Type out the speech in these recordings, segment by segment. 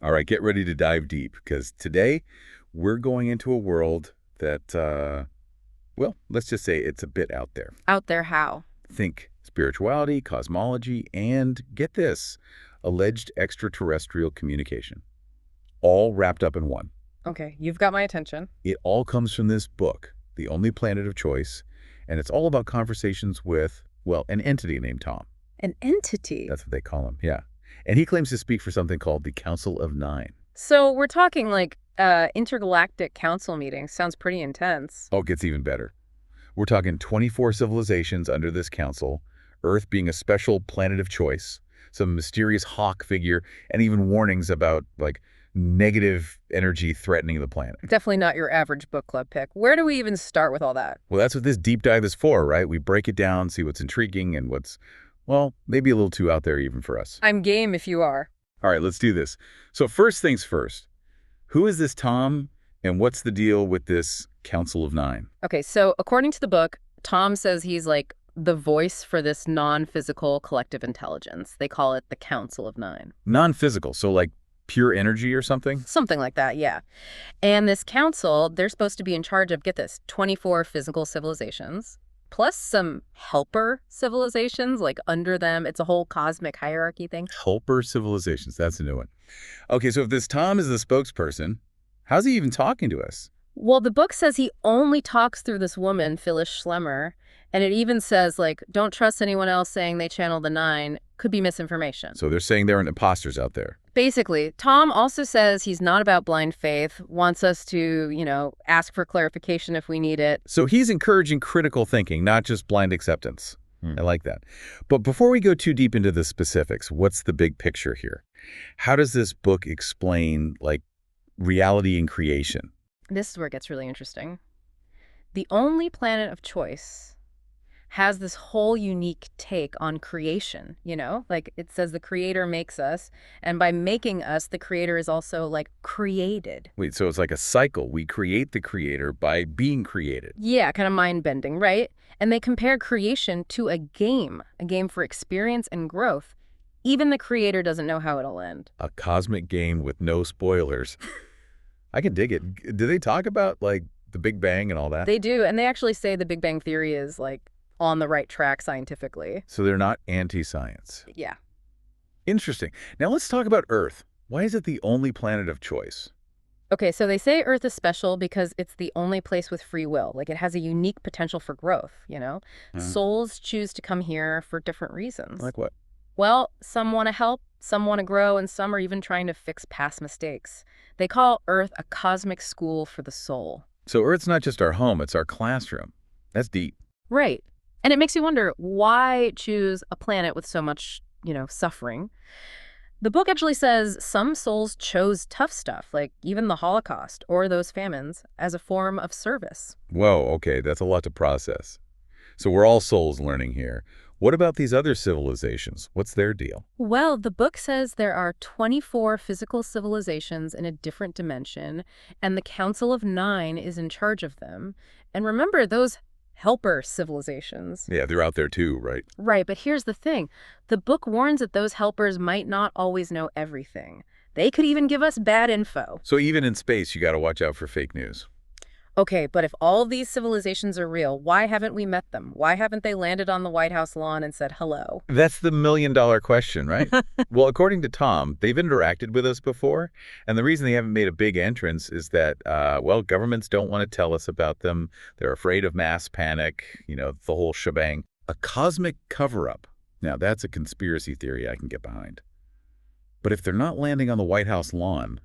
All right, get ready to dive deep because today we're going into a world that, well, let's just say it's a bit out there. Out there how? Think spirituality, cosmology, and get this, alleged extraterrestrial communication, all wrapped up in one. Okay, you've got my attention. It all comes from this book, The Only Planet of Choice, and it's all about conversations with, well, an entity named Tom. An entity. That's what they call him, yeah. And he claims to speak for something called the Council of Nine. So we're talking like intergalactic council meetings. Sounds pretty intense. Oh, it gets even better. We're talking 24 civilizations under this council, Earth being a special planet of choice, some mysterious hawk figure, and even warnings about, like, negative energy threatening the planet. Definitely not your average book club pick. Where do we even start with all that? Well, that's what this deep dive is for, right? We break it down, see what's intriguing and what's, well, maybe a little too out there even for us. I'm game if you are. All right, let's do this. So first things first, who is this Tom, and what's the deal with this Council of Nine? Okay, so according to the book, Tom says he's like the voice for this non-physical collective intelligence. They call it the Council of Nine. Non-physical, so like pure energy or something? Something like that, yeah. And this council, they're supposed to be in charge of, get this, 24 physical civilizations, plus some helper civilizations, like under them. It's a whole cosmic hierarchy thing. Helper civilizations, that's a new one. Okay, so if this Tom is the spokesperson, how's he even talking to us? Well, the book says he only talks through this woman, Phyllis Schlemmer, and it even says, like, don't trust anyone else saying they channel the nine. Could be misinformation. So they're saying there are imposters out there. Basically, Tom also says he's not about blind faith, wants us to, ask for clarification if we need it. So he's encouraging critical thinking, not just blind acceptance. I like that. But before we go too deep into the specifics, what's the big picture here? How does this book explain, like, reality and creation? This is where it gets really interesting. The Only Planet of Choice has this whole unique take on creation, Like it says the creator makes us, and by making us, the creator is also like created. Wait, so it's like a cycle. We create the creator by being created. Yeah, kind of mind-bending, right? And they compare creation to a game for experience and growth. Even the creator doesn't know how it'll end. A cosmic game with no spoilers. I can dig it. Do they talk about, like, the Big Bang and all that? They do, and they actually say the Big Bang Theory is, like, on the right track scientifically. So they're not anti-science. Yeah. Interesting. Now let's talk about Earth. Why is it the only planet of choice? Okay, so they say Earth is special because it's the only place with free will. Like, it has a unique potential for growth. Souls choose to come here for different reasons. Like what? Well, some want to help, some want to grow, and some are even trying to fix past mistakes. They call Earth a cosmic school for the soul. So Earth's not just our home, it's our classroom. That's deep. Right. And it makes you wonder, why choose a planet with so much, suffering? The book actually says some souls chose tough stuff, like even the Holocaust or those famines, as a form of service. Whoa, okay, that's a lot to process. So we're all souls learning here. What about these other civilizations? What's their deal? Well, the book says there are 24 physical civilizations in a different dimension, and the Council of Nine is in charge of them. And remember, those helper civilizations. Yeah, they're out there too, right? Right, but here's the thing. The book warns that those helpers might not always know everything. They could even give us bad info. So even in space, you got to watch out for fake news. Okay, but if all of these civilizations are real, why haven't we met them? Why haven't they landed on the White House lawn and said hello? That's the million-dollar question, right? Well, according to Tom, they've interacted with us before, and the reason they haven't made a big entrance is that, well, governments don't want to tell us about them. They're afraid of mass panic, the whole shebang. A cosmic cover-up. Now, that's a conspiracy theory I can get behind. But if they're not landing on the White House lawn,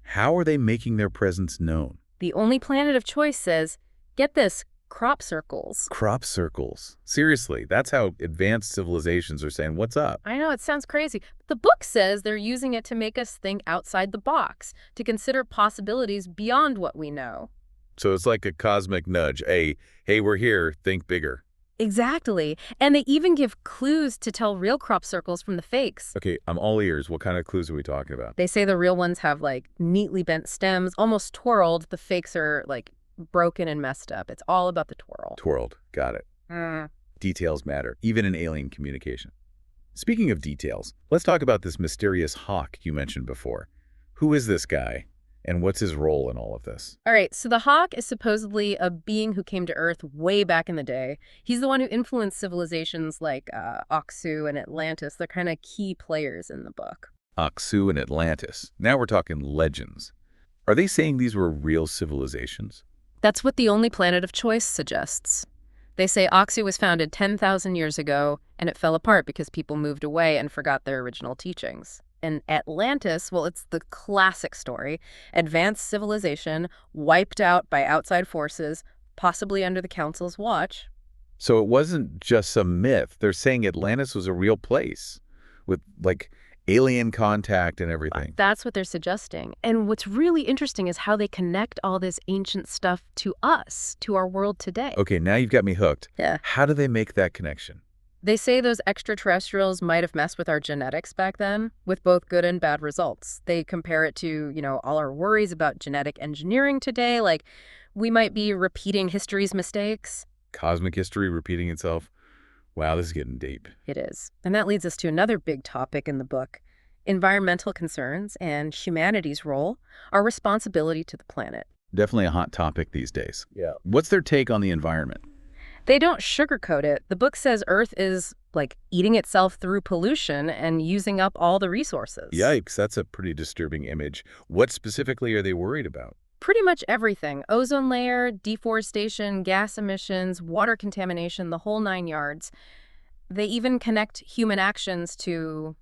how are they making their presence known? The Only Planet of Choice says, get this, crop circles. Crop circles. Seriously, that's how advanced civilizations are saying, what's up? I know, it sounds crazy. But the book says they're using it to make us think outside the box, to consider possibilities beyond what we know. So it's like a cosmic nudge. Hey, we're here, think bigger. Exactly. And they even give clues to tell real crop circles from the fakes. Okay, I'm all ears. What kind of clues are we talking about? They say the real ones have, like, neatly bent stems, almost twirled. The fakes are, like, broken and messed up. It's all about the twirl. Twirled. Got it. Details matter, even in alien communication. Speaking of details, let's talk about this mysterious hawk you mentioned before. Who is this guy, and what's his role in all of this? All right, so the Hawk is supposedly a being who came to Earth way back in the day. He's the one who influenced civilizations like Oksu and Atlantis. They're kind of key players in the book. Aksu and Atlantis. Now we're talking legends. Are they saying these were real civilizations? That's what the only planet of choice suggests. They say Oksu was founded 10,000 years ago, and it fell apart because people moved away and forgot their original teachings. And Atlantis, well, it's the classic story. Advanced civilization, wiped out by outside forces, possibly under the Council's watch. So it wasn't just some myth. They're saying Atlantis was a real place with, like, alien contact and everything. That's what they're suggesting. And what's really interesting is how they connect all this ancient stuff to us, to our world today. Okay, now you've got me hooked. Yeah. How do they make that connection? They say those extraterrestrials might have messed with our genetics back then, with both good and bad results. They compare it to, all our worries about genetic engineering today, like we might be repeating history's mistakes. Cosmic history repeating itself? Wow, this is getting deep. It is. And that leads us to another big topic in the book. Environmental concerns and humanity's role, our responsibility to the planet. Definitely a hot topic these days. Yeah. What's their take on the environment? They don't sugarcoat it. The book says Earth is, like, eating itself through pollution and using up all the resources. Yikes, that's a pretty disturbing image. What specifically are they worried about? Pretty much everything. Ozone layer, deforestation, gas emissions, water contamination, the whole 9 yards. They even connect human actions to,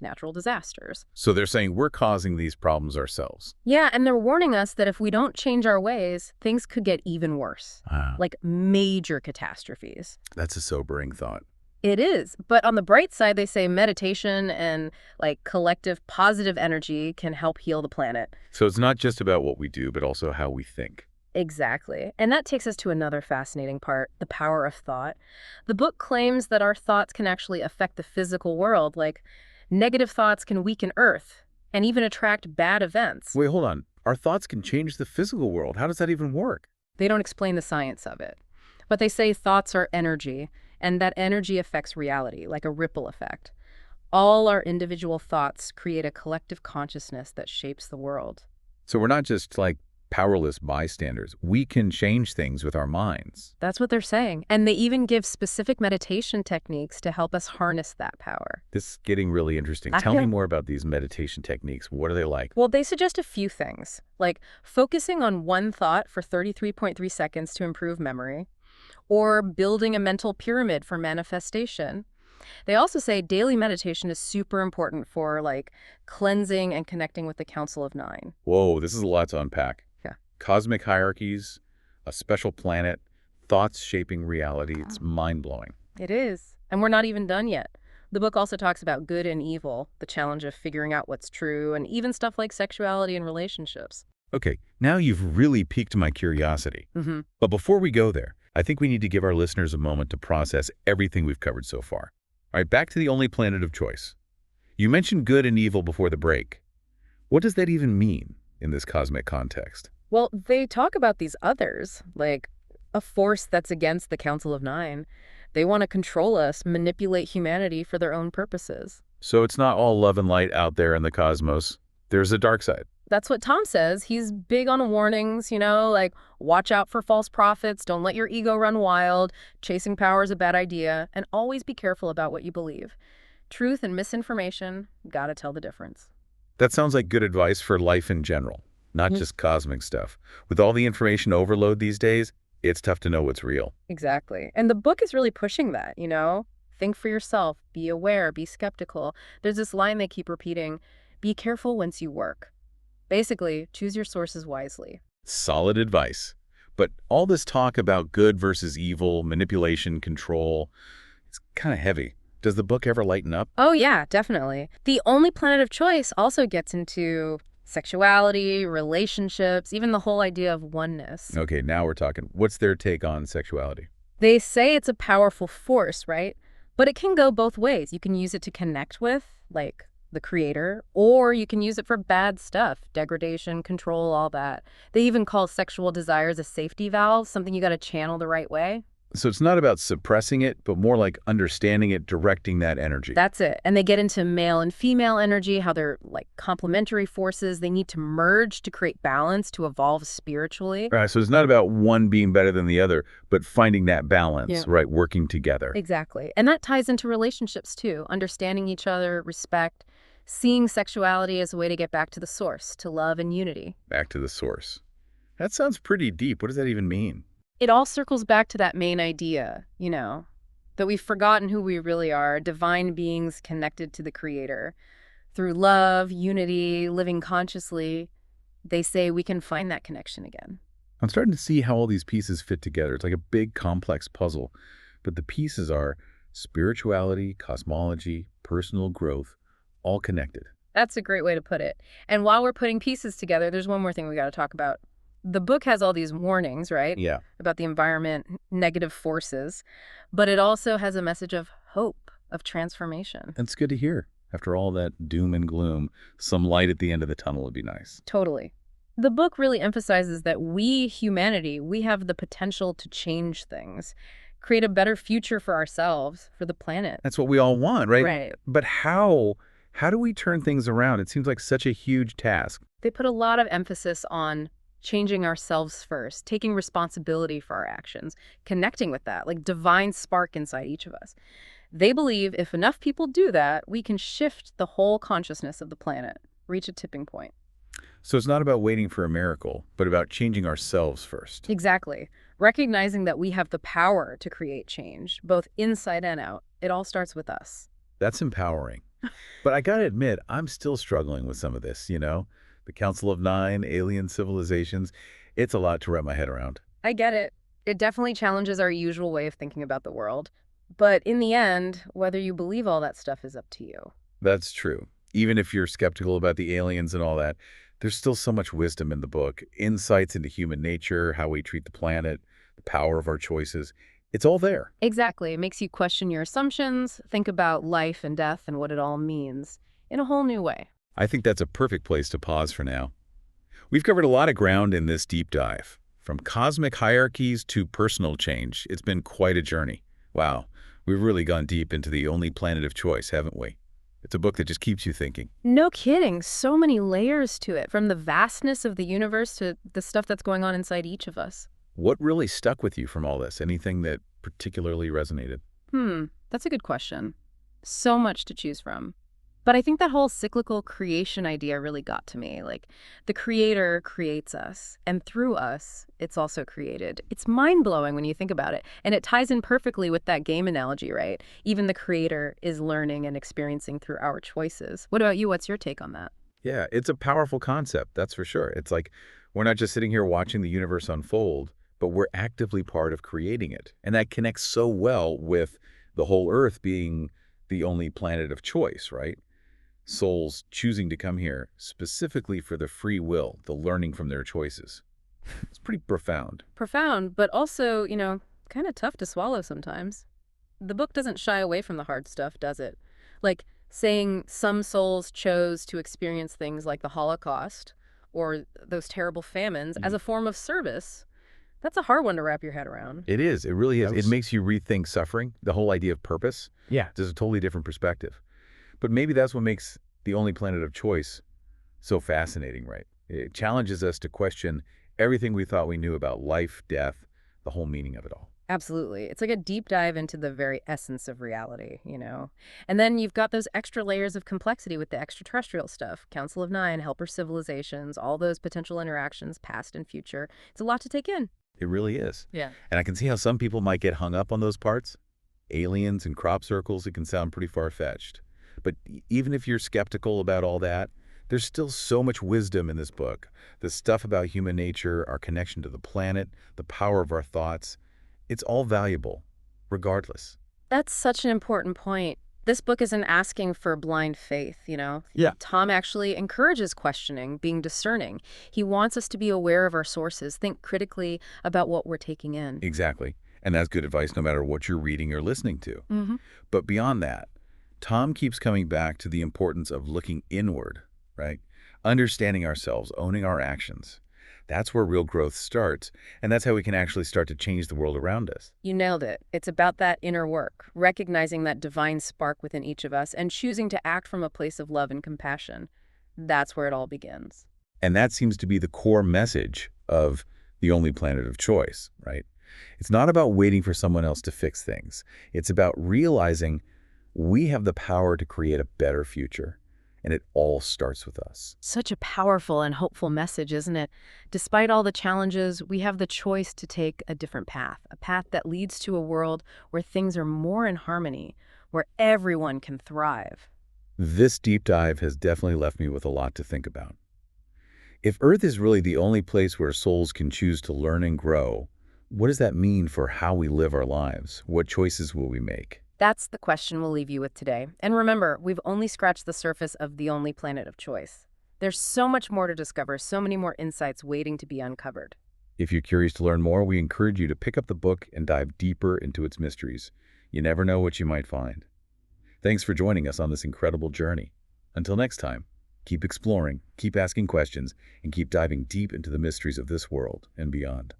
natural disasters. So they're saying we're causing these problems ourselves. Yeah, and they're warning us that if we don't change our ways, things could get even worse. Wow. Like major catastrophes. That's a sobering thought. It is. But on the bright side, they say meditation and collective positive energy can help heal the planet. So it's not just about what we do, but also how we think. Exactly. And that takes us to another fascinating part, the power of thought. The book claims that our thoughts can actually affect the physical world, like negative thoughts can weaken Earth and even attract bad events. Wait, hold on. Our thoughts can change the physical world. How does that even work? They don't explain the science of it. But they say thoughts are energy, and that energy affects reality, like a ripple effect. All our individual thoughts create a collective consciousness that shapes the world. So we're not just like powerless bystanders. We can change things with our minds. That's what they're saying. And they even give specific meditation techniques to help us harness that power. This is getting really interesting. Tell me more about these meditation techniques. What are they like? Well, they suggest a few things, like focusing on one thought for 33.3 seconds to improve memory, or building a mental pyramid for manifestation. They also say daily meditation is super important for cleansing and connecting with the Council of Nine. Whoa, this is a lot to unpack. Yeah. Cosmic hierarchies, a special planet, thoughts shaping reality. It's mind-blowing. It is. And we're not even done yet. The book also talks about good and evil, the challenge of figuring out what's true, and even stuff like sexuality and relationships. Okay, now you've really piqued my curiosity. But before we go there, I think we need to give our listeners a moment to process everything we've covered so far. All right, back to the only planet of choice. You mentioned good and evil before the break. What does that even mean in this cosmic context? Well, they talk about these others, like a force that's against the Council of Nine. They want to control us, manipulate humanity for their own purposes. So it's not all love and light out there in the cosmos. There's a dark side. That's what Tom says. He's big on warnings, watch out for false prophets, don't let your ego run wild, chasing power is a bad idea, and always be careful about what you believe. Truth and misinformation, gotta tell the difference. That sounds like good advice for life in general, not just cosmic stuff. With all the information overload these days, it's tough to know what's real. Exactly. And the book is really pushing that, Think for yourself, be aware, be skeptical. There's this line they keep repeating, be careful whence you work. Basically, choose your sources wisely. Solid advice. But all this talk about good versus evil, manipulation, control, it's kind of heavy. Does the book ever lighten up? Oh yeah, definitely. The Only Planet of Choice also gets into sexuality, relationships, even the whole idea of oneness. Okay, now we're talking. What's their take on sexuality? They say it's a powerful force, right? But it can go both ways. You can use it to connect with, the creator, or you can use it for bad stuff, degradation, control, all that. They even call sexual desires a safety valve, something you got to channel the right way. So it's not about suppressing it, but more like understanding it, directing that energy. That's it. And they get into male and female energy, how they're like complementary forces. They need to merge to create balance, to evolve spiritually. Right, so it's not about one being better than the other, but finding that balance, Yeah. right, working together. Exactly. And that ties into relationships too, understanding each other, respect, seeing sexuality as a way to get back to the source, to love and unity. Back to the source. That sounds pretty deep. What does that even mean? It all circles back to that main idea, that we've forgotten who we really are, divine beings connected to the Creator. Through love, unity, living consciously, they say we can find that connection again. I'm starting to see how all these pieces fit together. It's like a big, complex puzzle. But the pieces are spirituality, cosmology, personal growth, all connected. That's a great way to put it. And while we're putting pieces together, there's one more thing we got to talk about. The book has all these warnings, right? Yeah, About the environment, negative forces, but it also has a message of hope, of transformation. that's good to hear. After all that doom and gloom, some light at the end of the tunnel would be nice. Totally. The book really emphasizes that we, humanity, we have the potential to change things, create a better future for ourselves, for the planet. That's what we all want, right? Right. But how? How do we turn things around? It seems like such a huge task. They put a lot of emphasis on changing ourselves first, taking responsibility for our actions, connecting with that, like divine spark inside each of us. They believe if enough people do that, we can shift the whole consciousness of the planet, reach a tipping point. So it's not about waiting for a miracle, but about changing ourselves first. Exactly. Recognizing that we have the power to create change, both inside and out. It all starts with us. That's empowering. But I gotta admit, I'm still struggling with some of this. The Council of Nine, alien civilizations. It's a lot to wrap my head around. I get it. It definitely challenges our usual way of thinking about the world. But in the end, whether you believe all that stuff is up to you. That's true. Even if you're skeptical about the aliens and all that, there's still so much wisdom in the book. Insights into human nature, how we treat the planet, the power of our choices. It's all there. Exactly. It makes you question your assumptions, think about life and death and what it all means in a whole new way. I think that's a perfect place to pause for now. We've covered a lot of ground in this deep dive. From cosmic hierarchies to personal change, it's been quite a journey. Wow, we've really gone deep into the only planet of choice, haven't we? It's a book that just keeps you thinking. No kidding. So many layers to it, from the vastness of the universe to the stuff that's going on inside each of us. What really stuck with you from all this? Anything that particularly resonated? That's a good question. So much to choose from. But I think that whole cyclical creation idea really got to me. Like, the creator creates us, and through us, it's also created. It's mind-blowing when you think about it. And it ties in perfectly with that game analogy, right? Even the creator is learning and experiencing through our choices. What about you? What's your take on that? Yeah, it's a powerful concept, that's for sure. It's like we're not just sitting here watching the universe unfold, but we're actively part of creating it. And that connects so well with the whole Earth being the only planet of choice, right? Souls choosing to come here specifically for the free will, the learning from their choices. It's pretty profound. Profound, but also, kind of tough to swallow sometimes. The book doesn't shy away from the hard stuff, does it? Like saying some souls chose to experience things like the Holocaust or those terrible famines as a form of service. That's a hard one to wrap your head around. It is. It really is. That It was- makes you rethink suffering, the whole idea of purpose. Yeah. There's a totally different perspective. But maybe that's what makes the only planet of choice so fascinating, right? It challenges us to question everything we thought we knew about life, death, the whole meaning of it all. Absolutely. It's like a deep dive into the very essence of reality. And then you've got those extra layers of complexity with the extraterrestrial stuff, Council of Nine, helper civilizations, all those potential interactions, past and future. It's a lot to take in. It really is. Yeah. And I can see how some people might get hung up on those parts. Aliens and crop circles, it can sound pretty far-fetched. But even if you're skeptical about all that, there's still so much wisdom in this book. The stuff about human nature, our connection to the planet, the power of our thoughts, it's all valuable, regardless. That's such an important point. This book isn't asking for blind faith. Yeah. Tom actually encourages questioning, being discerning. He wants us to be aware of our sources, think critically about what we're taking in. Exactly. And that's good advice no matter what you're reading or listening to. Mm-hmm. But beyond that, Tom keeps coming back to the importance of looking inward, right? Understanding ourselves, owning our actions. That's where real growth starts, and that's how we can actually start to change the world around us. You nailed it. It's about that inner work, recognizing that divine spark within each of us and choosing to act from a place of love and compassion. That's where it all begins. And that seems to be the core message of the only planet of choice, right? It's not about waiting for someone else to fix things. It's about realizing we have the power to create a better future, and it all starts with us. Such a powerful and hopeful message, isn't it? Despite all the challenges, we have the choice to take a different path, a path that leads to a world where things are more in harmony, where everyone can thrive. This deep dive has definitely left me with a lot to think about. If Earth is really the only place where souls can choose to learn and grow, what does that mean for how we live our lives? What choices will we make? That's the question we'll leave you with today. And remember, we've only scratched the surface of the only planet of choice. There's so much more to discover, so many more insights waiting to be uncovered. If you're curious to learn more, we encourage you to pick up the book and dive deeper into its mysteries. You never know what you might find. Thanks for joining us on this incredible journey. Until next time, keep exploring, keep asking questions, and keep diving deep into the mysteries of this world and beyond.